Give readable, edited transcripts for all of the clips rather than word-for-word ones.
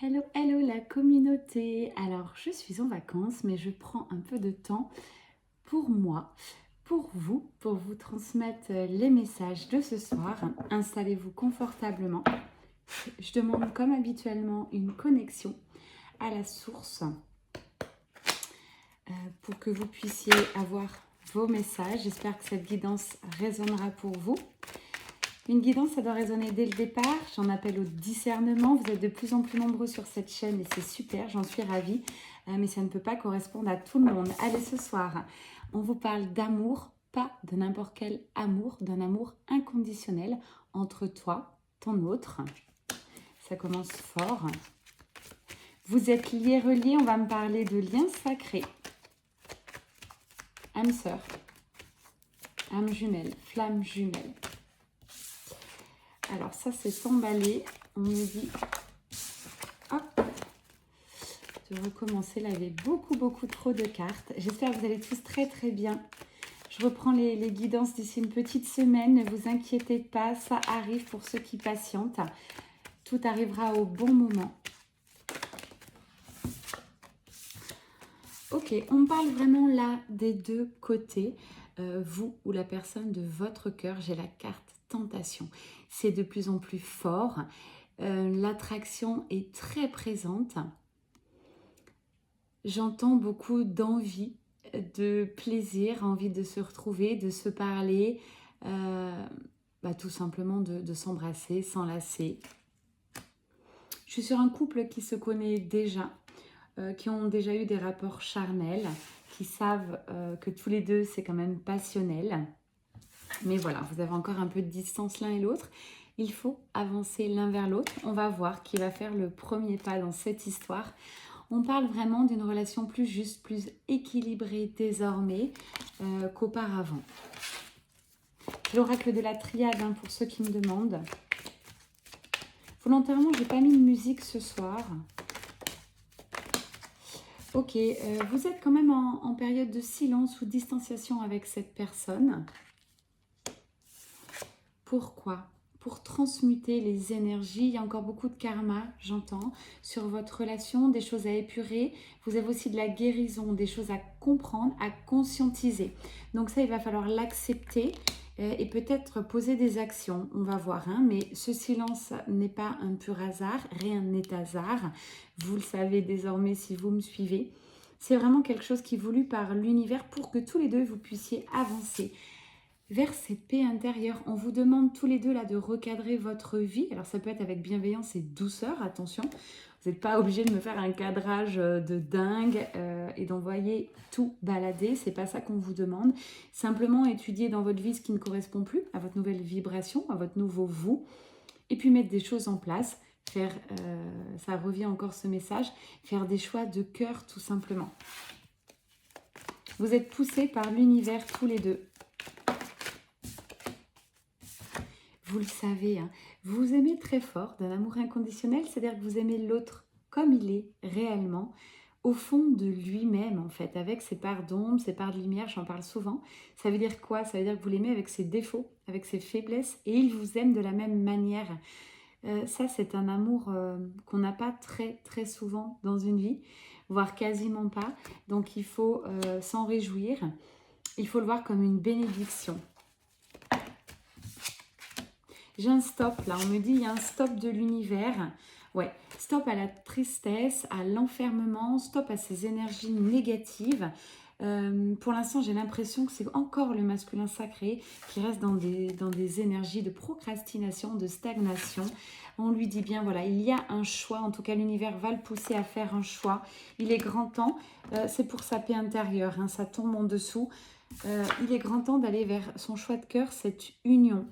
Hello, hello la communauté. Alors, je suis en vacances, mais je prends un peu de temps pour moi, pour vous transmettre les messages de ce soir. Installez-vous confortablement. Je demande comme habituellement une connexion à la source pour que vous puissiez avoir vos messages. J'espère que cette guidance résonnera pour vous. Une guidance, ça doit résonner dès le départ. J'en appelle au discernement. Vous êtes de plus en plus nombreux sur cette chaîne et c'est super, j'en suis ravie. Mais ça ne peut pas correspondre à tout le monde. Allez, ce soir, on vous parle d'amour, pas de n'importe quel amour, d'un amour inconditionnel entre toi, ton autre. Ça commence fort. Vous êtes liés, reliés, on va me parler de liens sacrés. Âme sœur, âme jumelle, flamme jumelle. Alors ça c'est emballé, on me dit, hop, de recommencer, là il y avait beaucoup trop de cartes. J'espère que vous allez tous très bien. Je reprends les guidances d'ici une petite semaine, ne vous inquiétez pas, ça arrive pour ceux qui patientent. Tout arrivera au bon moment. Ok, on parle vraiment là des deux côtés, vous ou la personne de votre cœur. J'ai la carte tentation. C'est de plus en plus fort. L'attraction est très présente. J'entends beaucoup d'envie, de plaisir, envie de se retrouver, de se parler, tout simplement de s'embrasser, s'enlacer. Je suis sur un couple qui se connaît déjà, qui ont déjà eu des rapports charnels, qui savent que tous les deux c'est quand même passionnel. Mais voilà, vous avez encore un peu de distance l'un et l'autre. Il faut avancer l'un vers l'autre. On va voir qui va faire le premier pas dans cette histoire. On parle vraiment d'une relation plus juste, plus équilibrée désormais qu'auparavant. L'oracle de la triade, hein, pour ceux qui me demandent. Volontairement, je n'ai pas mis de musique ce soir. Ok, vous êtes quand même en période de silence ou distanciation avec cette personne. Pourquoi ? Pour transmuter les énergies. Il y a encore beaucoup de karma, j'entends, sur votre relation, des choses à épurer. Vous avez aussi de la guérison, des choses à comprendre, à conscientiser. Donc ça, il va falloir l'accepter et peut-être poser des actions. On va voir, hein, mais ce silence n'est pas un pur hasard. Rien n'est hasard. Vous le savez désormais si vous me suivez. C'est vraiment quelque chose qui est voulu par l'univers pour que tous les deux, vous puissiez avancer vers cette paix intérieure. On vous demande tous les deux là de recadrer votre vie. Alors ça peut être avec bienveillance et douceur, attention. Vous n'êtes pas obligé de me faire un cadrage de dingue et d'envoyer tout balader. C'est pas ça qu'on vous demande. Simplement étudier dans votre vie ce qui ne correspond plus à votre nouvelle vibration, à votre nouveau vous. Et puis mettre des choses en place. Faire, ça revient encore ce message, faire des choix de cœur tout simplement. Vous êtes poussés par l'univers tous les deux. Vous le savez, hein, vous vous aimez très fort, d'un amour inconditionnel, c'est-à-dire que vous aimez l'autre comme il est réellement, au fond de lui-même en fait, avec ses parts d'ombre, ses parts de lumière, j'en parle souvent. Ça veut dire quoi? Ça veut dire que vous l'aimez avec ses défauts, avec ses faiblesses, et il vous aime de la même manière. Ça, c'est un amour qu'on n'a pas très souvent dans une vie, voire quasiment pas. Donc il faut s'en réjouir, il faut le voir comme une bénédiction. J'ai un stop là, on me dit il y a un stop de l'univers. Ouais, stop à la tristesse, à l'enfermement, stop à ces énergies négatives. Pour l'instant, j'ai l'impression que c'est encore le masculin sacré qui reste dans des énergies de procrastination, de stagnation. On lui dit bien, voilà, il y a un choix. En tout cas, l'univers va le pousser à faire un choix. Il est grand temps. C'est pour sa paix intérieure, hein, ça tombe en dessous. Il est grand temps d'aller vers son choix de cœur, cette union.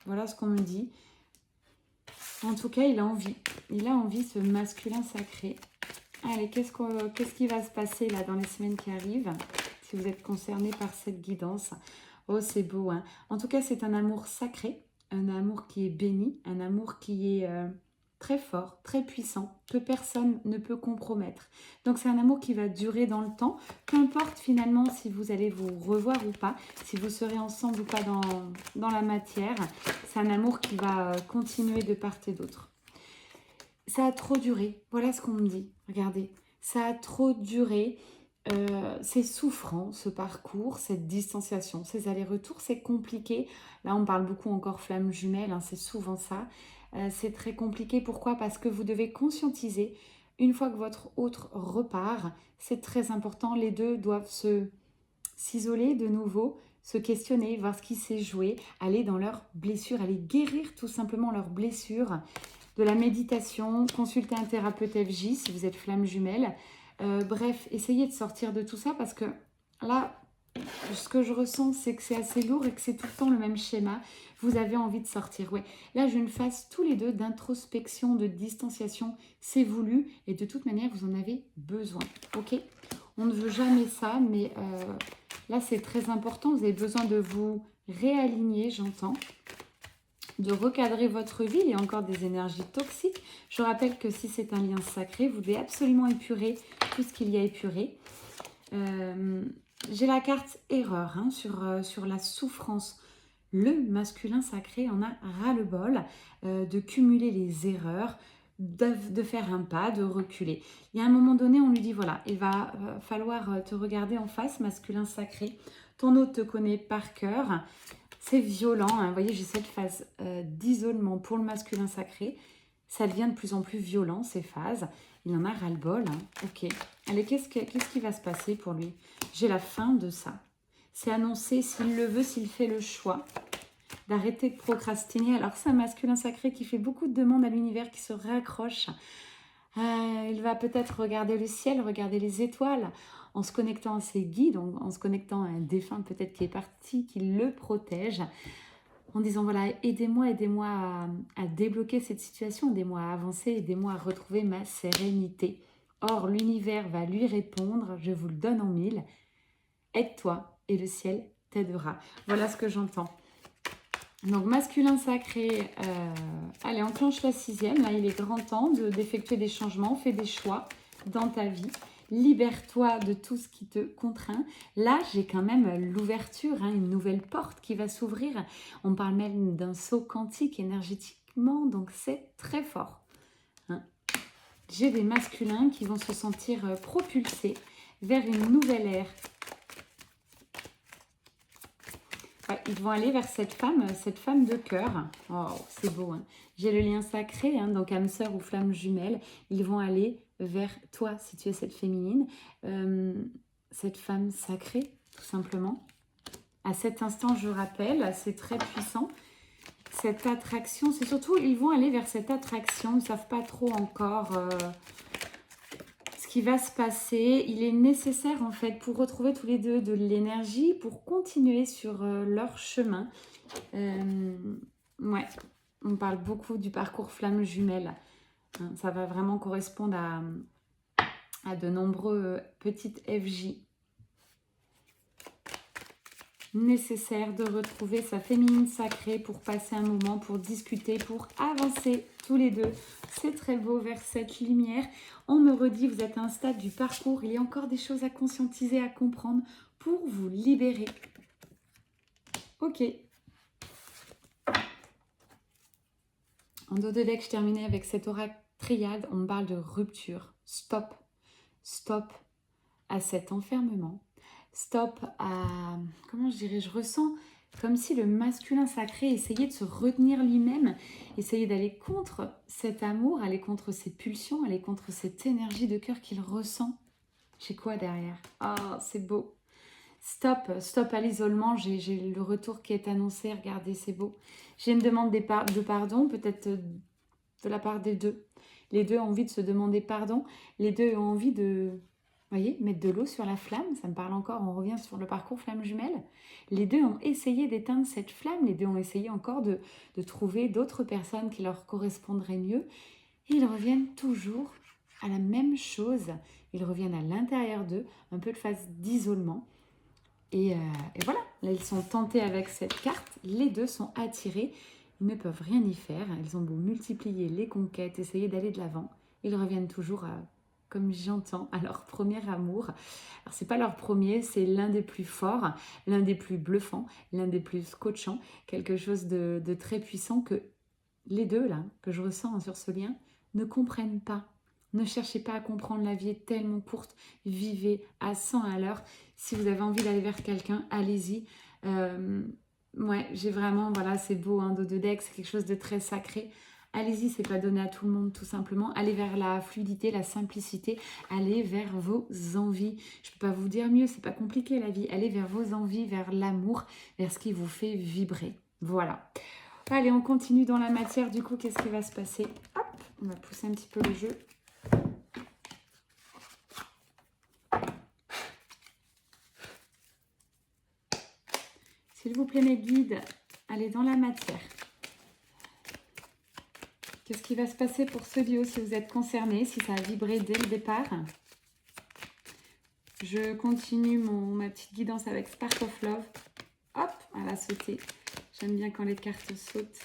Voilà ce qu'on me dit. En tout cas, il a envie. Il a envie, ce masculin sacré. Allez, qu'est-ce qui va se passer là dans les semaines qui arrivent, si vous êtes concerné par cette guidance? Oh, c'est beau, hein. En tout cas, c'est un amour sacré, un amour qui est béni, un amour qui est très fort, très puissant, que personne ne peut compromettre. Donc, c'est un amour qui va durer dans le temps. Peu importe finalement si vous allez vous revoir ou pas, si vous serez ensemble ou pas dans la matière, c'est un amour qui va continuer de part et d'autre. ça a trop duré. Voilà ce qu'on me dit. Regardez, ça a trop duré. C'est souffrant ce parcours, cette distanciation, ces allers-retours, c'est compliqué. Là, on parle beaucoup encore flamme jumelle, hein, c'est souvent ça. C'est très compliqué. Pourquoi? Parce que vous devez conscientiser. Une fois que votre autre repart, c'est très important. Les deux doivent s'isoler de nouveau, se questionner, voir ce qui s'est joué, aller dans leurs blessures, aller guérir tout simplement leurs blessures. De la méditation, consulter un thérapeute FJ si vous êtes flamme jumelle. Bref, essayez de sortir de tout ça parce que là, ce que je ressens, c'est que c'est assez lourd et que c'est tout le temps le même schéma. Vous avez envie de sortir. Ouais. Là, j'ai une phase tous les deux d'introspection, de distanciation. C'est voulu et de toute manière, vous en avez besoin. Ok? On ne veut jamais ça, mais là, c'est très important. Vous avez besoin de vous réaligner, j'entends. De recadrer votre vie. Il y a encore des énergies toxiques. Je rappelle que si c'est un lien sacré, vous devez absolument épurer tout ce qu'il y a épuré. J'ai la carte erreur hein, sur la souffrance. Le masculin sacré en a ras-le-bol de cumuler les erreurs, de faire un pas, de reculer. Il y a un moment donné, on lui dit, voilà, il va falloir te regarder en face, masculin sacré. Ton hôte te connaît par cœur. C'est violent, hein. Vous voyez, j'ai cette phase d'isolement pour le masculin sacré. Ça devient de plus en plus violent, ces phases. Il en a ras-le-bol. Hein. Ok. Allez, qu'est-ce qui va se passer pour lui? J'ai la fin de ça. C'est annoncé, s'il le veut, s'il fait le choix d'arrêter de procrastiner. Alors, c'est un masculin sacré qui fait beaucoup de demandes à l'univers, qui se raccroche. Il va peut-être regarder le ciel, regarder les étoiles, en se connectant à ses guides, en se connectant à un défunt peut-être qui est parti, qui le protège, en disant voilà, aidez-moi à débloquer cette situation, aidez-moi à avancer, aidez-moi à retrouver ma sérénité. Or, l'univers va lui répondre, je vous le donne en mille, aide-toi et le ciel t'aidera. Voilà ce que j'entends. Donc, masculin sacré, allez, enclenche la 6e. Là, il est grand temps d'effectuer des changements. Fais des choix dans ta vie. Libère-toi de tout ce qui te contraint. Là, j'ai quand même l'ouverture, hein, une nouvelle porte qui va s'ouvrir. On parle même d'un saut quantique énergétiquement, donc c'est très fort. Hein. J'ai des masculins qui vont se sentir propulsés vers une nouvelle ère. Ils vont aller vers cette femme de cœur. Oh, c'est beau. Hein. J'ai le lien sacré, hein, donc âme sœur ou flamme jumelle. Ils vont aller vers toi, si tu es cette féminine. Cette femme sacrée, tout simplement. À cet instant, je rappelle, c'est très puissant. Cette attraction, c'est surtout, ils vont aller vers cette attraction. Ils ne savent pas trop encore... qui va se passer. Il est nécessaire en fait pour retrouver tous les deux de l'énergie, pour continuer sur leur chemin. Ouais, on parle beaucoup du parcours flamme jumelle. Hein, ça va vraiment correspondre à de nombreux petites FJ. Nécessaire de retrouver sa féminine sacrée pour passer un moment, pour discuter, pour avancer tous les deux. C'est très beau vers cette lumière. On me redit, vous êtes à un stade du parcours, il y a encore des choses à conscientiser, à comprendre pour vous libérer. Ok. En dos de deck, je terminais avec cette oracle triade. On me parle de rupture. Stop. Stop à cet enfermement. Stop à... Comment je dirais? Je ressens comme si le masculin sacré essayait de se retenir lui-même, essayait d'aller contre cet amour, aller contre ses pulsions, aller contre cette énergie de cœur qu'il ressent. J'ai quoi derrière? Ah, c'est beau. Stop, stop à l'isolement. J'ai le retour qui est annoncé. Regardez, c'est beau. J'ai une demande de pardon, peut-être de la part des deux. Les deux ont envie de se demander pardon. Les deux ont envie de... voyez, mettre de l'eau sur la flamme, ça me parle encore, on revient sur le parcours flamme jumelle. Les deux ont essayé d'éteindre cette flamme, les deux ont essayé encore de trouver d'autres personnes qui leur correspondraient mieux. Et ils reviennent toujours à la même chose. Ils reviennent à l'intérieur d'eux, un peu de phase d'isolement. Et voilà, là ils sont tentés avec cette carte, les deux sont attirés, ils ne peuvent rien y faire. Ils ont beau multiplier les conquêtes, essayer d'aller de l'avant, ils reviennent toujours à... comme j'entends, à leur premier amour. Alors, c'est pas leur premier, c'est l'un des plus forts, l'un des plus bluffants, l'un des plus scotchants, quelque chose de très puissant que les deux, là, que je ressens sur ce lien, ne comprennent pas. Ne cherchez pas à comprendre, la vie est tellement courte. Vivez à 100 à l'heure. Si vous avez envie d'aller vers quelqu'un, allez-y. Ouais, j'ai vraiment, voilà, c'est beau, un dos de deck, c'est quelque chose de très sacré. Allez-y, c'est pas donné à tout le monde, tout simplement. Allez vers la fluidité, la simplicité. Allez vers vos envies. Je peux pas vous dire mieux, c'est pas compliqué la vie. Allez vers vos envies, vers l'amour, vers ce qui vous fait vibrer. Voilà. Allez, on continue dans la matière. Du coup, qu'est-ce qui va se passer? Hop, on va pousser un petit peu le jeu. S'il vous plaît, mes guides, allez dans la matière. Qu'est-ce qui va se passer pour ce duo si vous êtes concerné, si ça a vibré dès le départ? Je continue ma petite guidance avec Spark of Love. Hop, elle a sauté. J'aime bien quand les cartes sautent.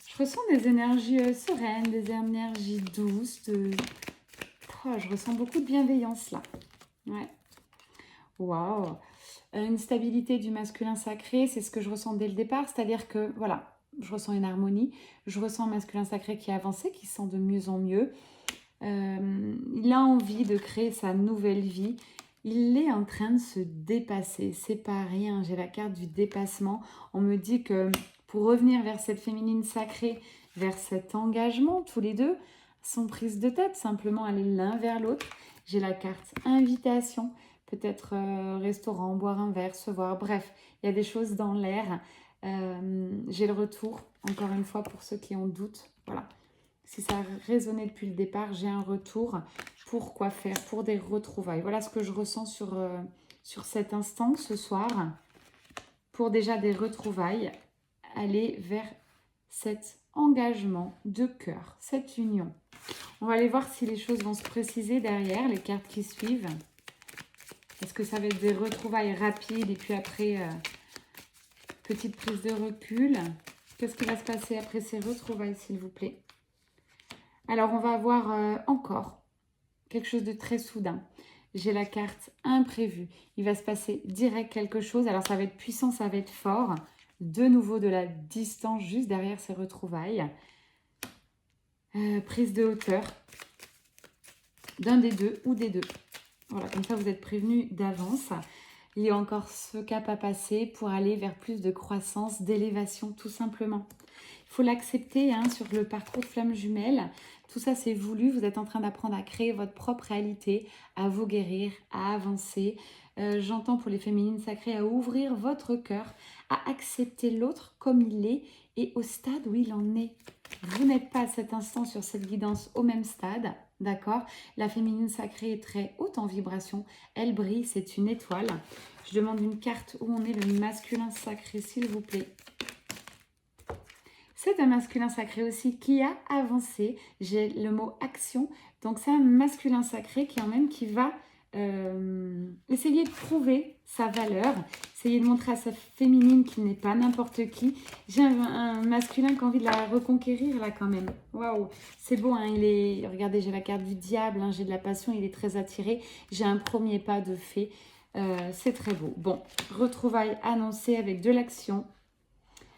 Je ressens des énergies sereines, des énergies douces. Oh, je ressens beaucoup de bienveillance là. Ouais. Waouh. Une stabilité du masculin sacré, c'est ce que je ressens dès le départ. C'est-à-dire que, voilà, je ressens une harmonie. Je ressens un masculin sacré qui a avancé, qui se sent de mieux en mieux. Il a envie de créer sa nouvelle vie. Il est en train de se dépasser. C'est pas rien. J'ai la carte du dépassement. On me dit que pour revenir vers cette féminine sacrée, vers cet engagement, tous les deux, sans prise de tête, simplement aller l'un vers l'autre. J'ai la carte invitation. Peut-être restaurant, boire un verre, se voir. Bref, il y a des choses dans l'air. J'ai le retour, encore une fois, pour ceux qui ont doute. Voilà. Si ça a résonné depuis le départ, j'ai un retour. Pour quoi faire? Pour des retrouvailles. Voilà ce que je ressens sur cet instant, ce soir. Pour déjà des retrouvailles, aller vers cet engagement de cœur, cette union. On va aller voir si les choses vont se préciser derrière, les cartes qui suivent. Est-ce que ça va être des retrouvailles rapides et puis après, petite prise de recul? Qu'est-ce qui va se passer après ces retrouvailles, s'il vous plaît? Alors, on va avoir encore quelque chose de très soudain. J'ai la carte imprévu. Il va se passer direct quelque chose. Alors, ça va être puissant, ça va être fort. De nouveau, de la distance juste derrière ces retrouvailles. Prise de hauteur d'un des deux ou des deux. Voilà, comme ça, vous êtes prévenus d'avance. Il y a encore ce cap à passer pour aller vers plus de croissance, d'élévation, tout simplement. Il faut l'accepter sur le parcours de flamme jumelle. Tout ça, c'est voulu. Vous êtes en train d'apprendre à créer votre propre réalité, à vous guérir, à avancer. J'entends pour les féminines sacrées à ouvrir votre cœur, à accepter l'autre comme il est et au stade où il en est. Vous n'êtes pas à cet instant sur cette guidance au même stade, d'accord? La féminine sacrée est très haute en vibration. Elle brille, c'est une étoile. Je demande une carte où on est le masculin sacré, s'il vous plaît. C'est un masculin sacré aussi qui a avancé. J'ai le mot action. Donc, c'est un masculin sacré qui va essayer de prouver sa valeur. Essayer de montrer à sa féminine qu'il n'est pas n'importe qui. J'ai un masculin qui a envie de la reconquérir là quand même. Waouh, c'est beau. Regardez, j'ai la carte du diable. J'ai de la passion. Il est très attiré. J'ai un premier pas de fée. C'est très beau. Bon, retrouvailles annoncées avec de l'action.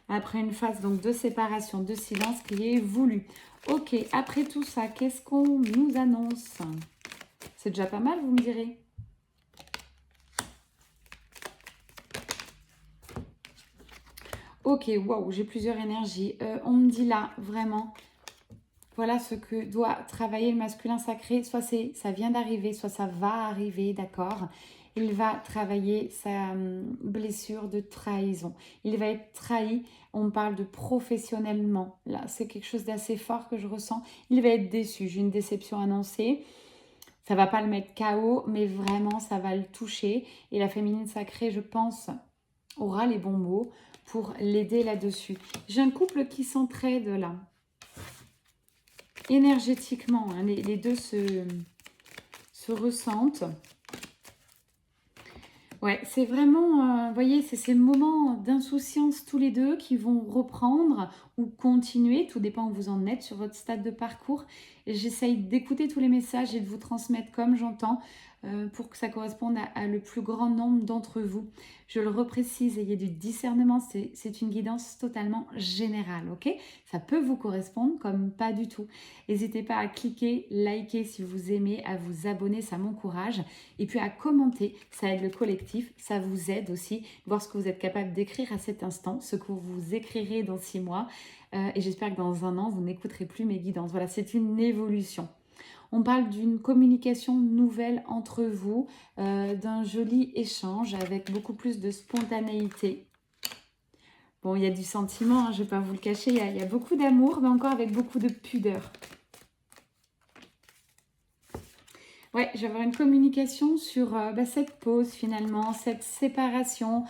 Après une phase donc de séparation, de silence qui est voulu. Ok, après tout ça, qu'est-ce qu'on nous annonce? C'est déjà pas mal, vous me direz. Ok, waouh, j'ai plusieurs énergies. On me dit là, vraiment, voilà ce que doit travailler le masculin sacré. Soit ça vient d'arriver, soit ça va arriver, d'accord? Il va travailler sa blessure de trahison. Il va être trahi. On parle de professionnellement. Là, c'est quelque chose d'assez fort que je ressens. Il va être déçu. J'ai une déception annoncée. Ça ne va pas le mettre KO, mais vraiment, ça va le toucher. Et la féminine sacrée, je pense, aura les bons mots pour l'aider là-dessus. J'ai un couple qui s'entraide là. Énergétiquement, les deux se ressentent. Ouais, c'est vraiment, vous voyez, c'est ces moments d'insouciance tous les deux qui vont reprendre. ou continuer, tout dépend où vous en êtes sur votre stade de parcours. Et j'essaye d'écouter tous les messages et de vous transmettre comme j'entends pour que ça corresponde à le plus grand nombre d'entre vous. Je le reprécise, ayez du discernement, c'est une guidance totalement générale, ok? Ça peut vous correspondre comme pas du tout. N'hésitez pas à cliquer, liker si vous aimez, à vous abonner, ça m'encourage. Et puis à commenter, ça aide le collectif, ça vous aide aussi, voir ce que vous êtes capable d'écrire à cet instant, ce que vous écrirez dans 6 mois. Et j'espère que dans 1 an, vous n'écouterez plus mes guidances. Voilà, c'est une évolution. On parle d'une communication nouvelle entre vous, d'un joli échange avec beaucoup plus de spontanéité. Bon, il y a du sentiment, hein, je ne vais pas vous le cacher, il y a beaucoup d'amour, mais encore avec beaucoup de pudeur. Ouais, je vais avoir une communication sur cette pause finalement, cette séparation,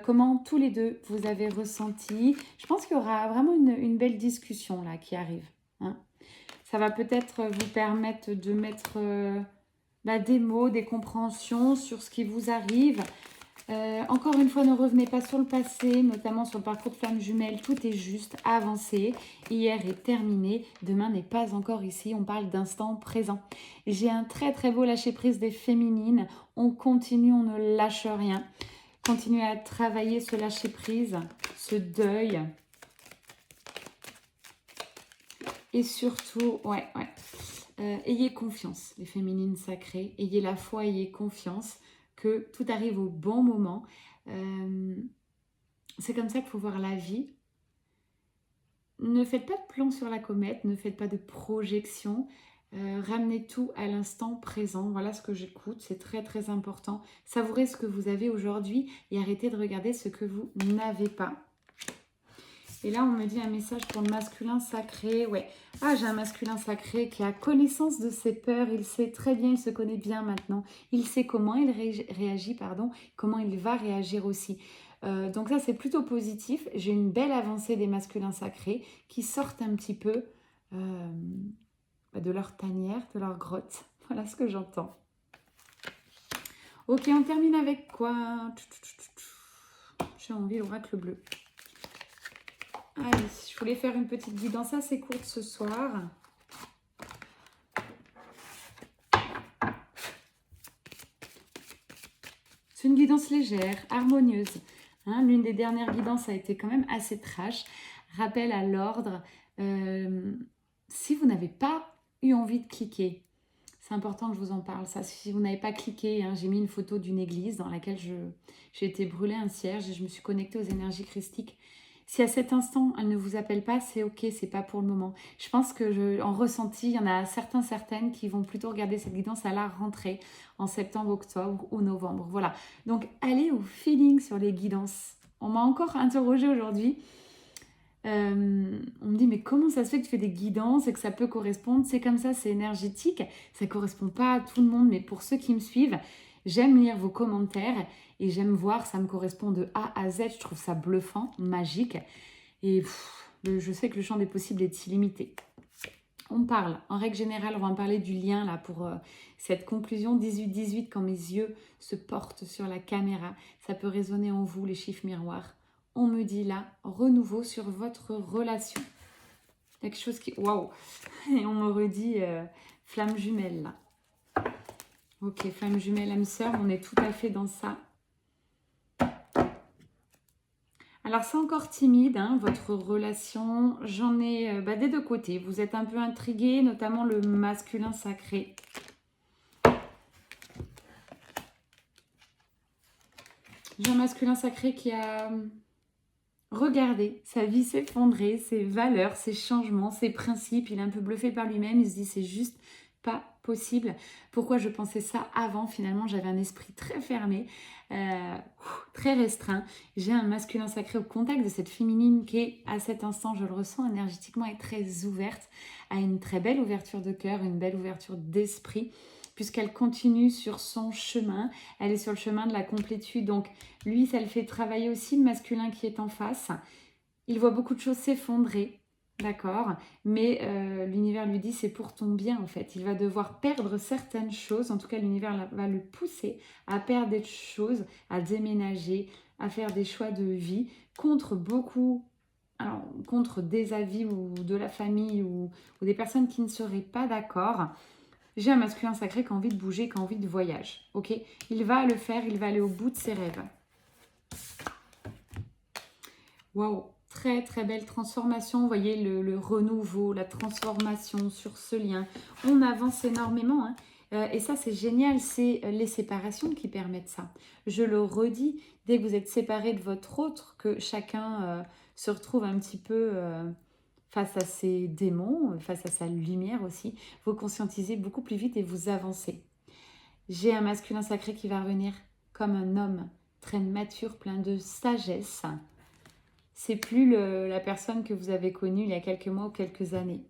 comment tous les deux vous avez ressenti. Je pense qu'il y aura vraiment une belle discussion là qui arrive, hein. Ça va peut-être vous permettre de mettre des mots, des compréhensions sur ce qui vous arrive. Encore une fois, ne revenez pas sur le passé, notamment sur le parcours de flamme jumelle. Tout est juste, avancé. Hier est terminé, demain n'est pas encore ici. On parle d'instant présent. J'ai un très très beau lâcher-prise des féminines. On continue, on ne lâche rien. Continuez à travailler ce lâcher-prise, ce deuil. Et surtout, ayez confiance, les féminines sacrées. Ayez la foi, ayez confiance que tout arrive au bon moment. C'est comme ça qu'il faut voir la vie. Ne faites pas de plan sur la comète, ne faites pas de projection. Ramenez tout à l'instant présent. Voilà ce que j'écoute, c'est très très important. Savourez ce que vous avez aujourd'hui et arrêtez de regarder ce que vous n'avez pas. Et là, on me dit un message pour le masculin sacré. Ouais. Ah, j'ai un masculin sacré qui a connaissance de ses peurs. Il sait très bien, il se connaît bien maintenant. Il sait comment il réagit, comment il va réagir aussi. Donc ça, c'est plutôt positif. J'ai une belle avancée des masculins sacrés qui sortent un petit peu de leur tanière, de leur grotte. Voilà ce que j'entends. Ok, on termine avec quoi? J'ai envie, l'oracle bleu. Allez, je voulais faire une petite guidance assez courte ce soir. C'est une guidance légère, harmonieuse. Hein, l'une des dernières guidances a été quand même assez trash. Rappel à l'ordre. Si vous n'avez pas eu envie de cliquer, c'est important que je vous en parle. Ça, si vous n'avez pas cliqué, hein, j'ai mis une photo d'une église dans laquelle j'ai été brûler un cierge et je me suis connectée aux énergies christiques. Si à cet instant, elle ne vous appelle pas, c'est ok, c'est pas pour le moment. Je pense que en ressenti, il y en a certaines qui vont plutôt regarder cette guidance à la rentrée, en septembre, octobre ou novembre. Voilà. Donc, allez au feeling sur les guidances. On m'a encore interrogée aujourd'hui. On me dit, mais comment ça se fait que tu fais des guidances et que ça peut correspondre? C'est comme ça, c'est énergétique. Ça ne correspond pas à tout le monde, mais pour ceux qui me suivent, j'aime lire vos commentaires et j'aime voir, ça me correspond de A à Z. Je trouve ça bluffant, magique. Et je sais que le champ des possibles est illimité. On parle, en règle générale, on va en parler du lien là pour cette conclusion 18-18 quand mes yeux se portent sur la caméra. Ça peut résonner en vous, les chiffres miroirs. On me dit là, renouveau sur votre relation. Il y a quelque chose qui... Waouh! Et on me redit flamme jumelle là. Ok, flamme jumelle, âme sœur, on est tout à fait dans ça. Alors, c'est encore timide, hein, votre relation. J'en ai des deux côtés. Vous êtes un peu intrigué, notamment le masculin sacré. J'ai un masculin sacré qui a regardé sa vie s'effondrer, ses valeurs, ses changements, ses principes. Il est un peu bluffé par lui-même. Il se dit, c'est juste pas possible. Pourquoi je pensais ça avant? Finalement, j'avais un esprit très fermé, très restreint. J'ai un masculin sacré au contact de cette féminine qui est, à cet instant, je le ressens énergétiquement, est très ouverte, a une très belle ouverture de cœur, une belle ouverture d'esprit, puisqu'elle continue sur son chemin. Elle est sur le chemin de la complétude. Donc, lui, ça le fait travailler aussi, le masculin qui est en face. Il voit beaucoup de choses s'effondrer. D'accord, mais l'univers lui dit c'est pour ton bien en fait. Il va devoir perdre certaines choses, en tout cas l'univers va le pousser à perdre des choses, à déménager, à faire des choix de vie contre beaucoup alors, contre des avis ou de la famille ou des personnes qui ne seraient pas d'accord. J'ai un masculin sacré qui a envie de bouger, qui a envie de voyage. Ok, il va le faire, il va aller au bout de ses rêves. Waouh, très très belle transformation. Vous voyez le renouveau, la transformation sur ce lien. On avance énormément. Hein. Et ça, c'est génial. C'est les séparations qui permettent ça. Je le redis, dès que vous êtes séparés de votre autre, que chacun se retrouve un petit peu face à ses démons, face à sa lumière aussi, vous conscientisez beaucoup plus vite et vous avancez. J'ai un masculin sacré qui va revenir comme un homme très mature, plein de sagesse. C'est plus la personne que vous avez connue il y a quelques mois ou quelques années.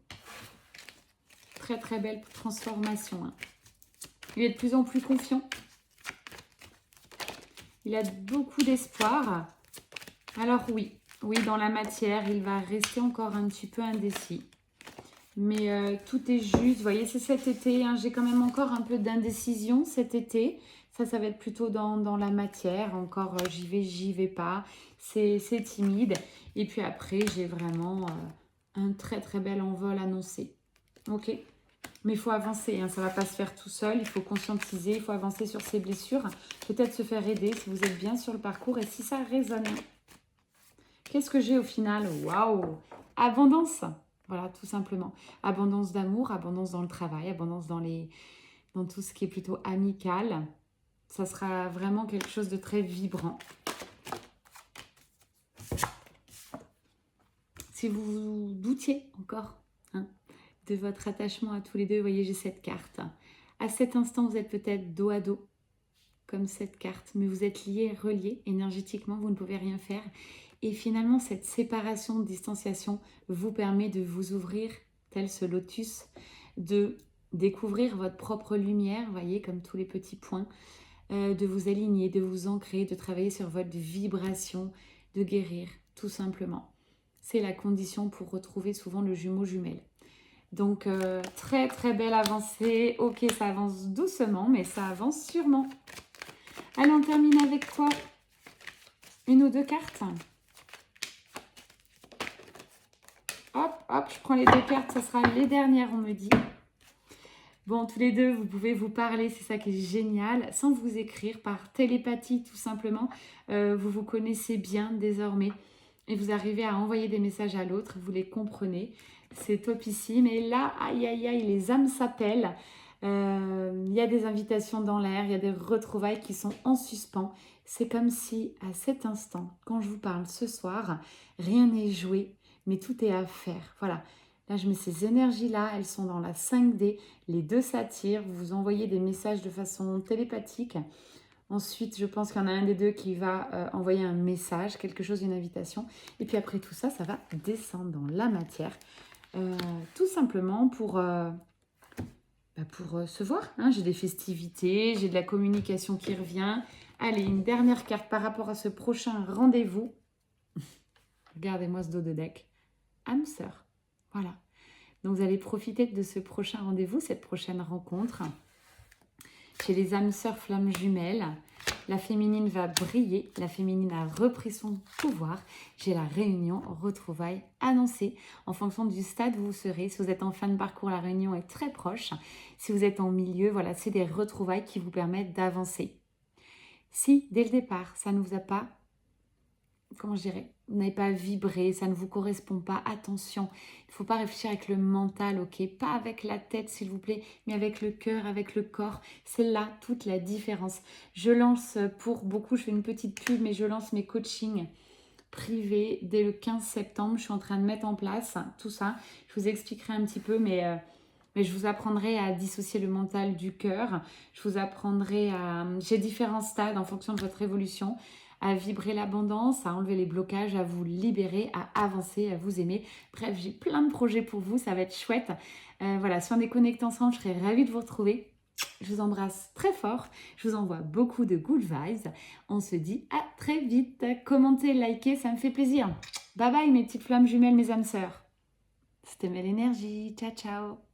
Très très belle transformation. Hein. Il est de plus en plus confiant. Il a beaucoup d'espoir. Alors oui, dans la matière, il va rester encore un petit peu indécis. Mais tout est juste. Vous voyez, c'est cet été. Hein, j'ai quand même encore un peu d'indécision cet été. Ça va être plutôt dans la matière. Encore, j'y vais pas. C'est timide. Et puis après, j'ai vraiment un très très bel envol annoncé. Ok. Mais il faut avancer. Hein, ça ne va pas se faire tout seul. Il faut conscientiser. Il faut avancer sur ses blessures. Peut-être se faire aider si vous êtes bien sur le parcours. Et si ça résonne. Qu'est-ce que j'ai au final? Waouh! Abondance! Voilà, tout simplement. Abondance d'amour, abondance dans le travail, abondance dans tout ce qui est plutôt amical. Ça sera vraiment quelque chose de très vibrant. Si vous doutiez encore de votre attachement à tous les deux, vous voyez, j'ai cette carte. À cet instant, vous êtes peut-être dos à dos, comme cette carte, mais vous êtes liés, reliés énergétiquement, vous ne pouvez rien faire. Et finalement, cette séparation, distanciation vous permet de vous ouvrir, tel ce lotus, de découvrir votre propre lumière, vous voyez, comme tous les petits points, de vous aligner, de vous ancrer, de travailler sur votre vibration, de guérir, tout simplement. C'est la condition pour retrouver souvent le jumeau jumelle. Donc, très très belle avancée. Ok, ça avance doucement, mais ça avance sûrement. Allez, on termine avec quoi? Une ou deux cartes? Hop, je prends les deux cartes, ça sera les dernières, on me dit. Bon, tous les deux, vous pouvez vous parler, c'est ça qui est génial, sans vous écrire, par télépathie tout simplement. Vous vous connaissez bien désormais et vous arrivez à envoyer des messages à l'autre, vous les comprenez. C'est topissime. Et là, aïe, aïe, aïe, les âmes s'appellent. Il y a des invitations dans l'air, il y a des retrouvailles qui sont en suspens. C'est comme si, à cet instant, quand je vous parle ce soir, rien n'est joué, mais tout est à faire. Voilà. Là, je mets ces énergies-là, elles sont dans la 5D. Les deux s'attirent, vous vous envoyez des messages de façon télépathique. Ensuite, je pense qu'il y en a un des deux qui va envoyer un message, quelque chose, une invitation. Et puis après tout ça, ça va descendre dans la matière. Tout simplement pour se voir. Hein. J'ai des festivités, j'ai de la communication qui revient. Allez, une dernière carte par rapport à ce prochain rendez-vous. Regardez-moi ce dos de deck. Âme sœur. Voilà. Donc, vous allez profiter de ce prochain rendez-vous, cette prochaine rencontre. Chez les âmes sœurs flammes jumelles, la féminine va briller. La féminine a repris son pouvoir. J'ai la réunion retrouvailles annoncée. En fonction du stade où vous serez, si vous êtes en fin de parcours, la réunion est très proche. Si vous êtes en milieu, voilà, c'est des retrouvailles qui vous permettent d'avancer. Si, dès le départ, ça ne vous a pas, comment je dirais, vous n'avez pas vibré, ça ne vous correspond pas, attention, il ne faut pas réfléchir avec le mental, ok, pas avec la tête s'il vous plaît, mais avec le cœur, avec le corps, c'est là toute la différence. Je lance pour beaucoup, je fais une petite pub, mais je lance mes coachings privés dès le 15 septembre, je suis en train de mettre en place tout ça, je vous expliquerai un petit peu, mais je vous apprendrai à dissocier le mental du cœur, je vous apprendrai à... J'ai différents stades en fonction de votre évolution, à vibrer l'abondance, à enlever les blocages, à vous libérer, à avancer, à vous aimer. Bref, j'ai plein de projets pour vous, ça va être chouette. Voilà, si on est connectés ensemble, je serais ravie de vous retrouver. Je vous embrasse très fort, je vous envoie beaucoup de good vibes. On se dit à très vite. Commentez, likez, ça me fait plaisir. Bye bye mes petites flammes jumelles, mes âmes sœurs. C'était Belle Énergie, ciao ciao.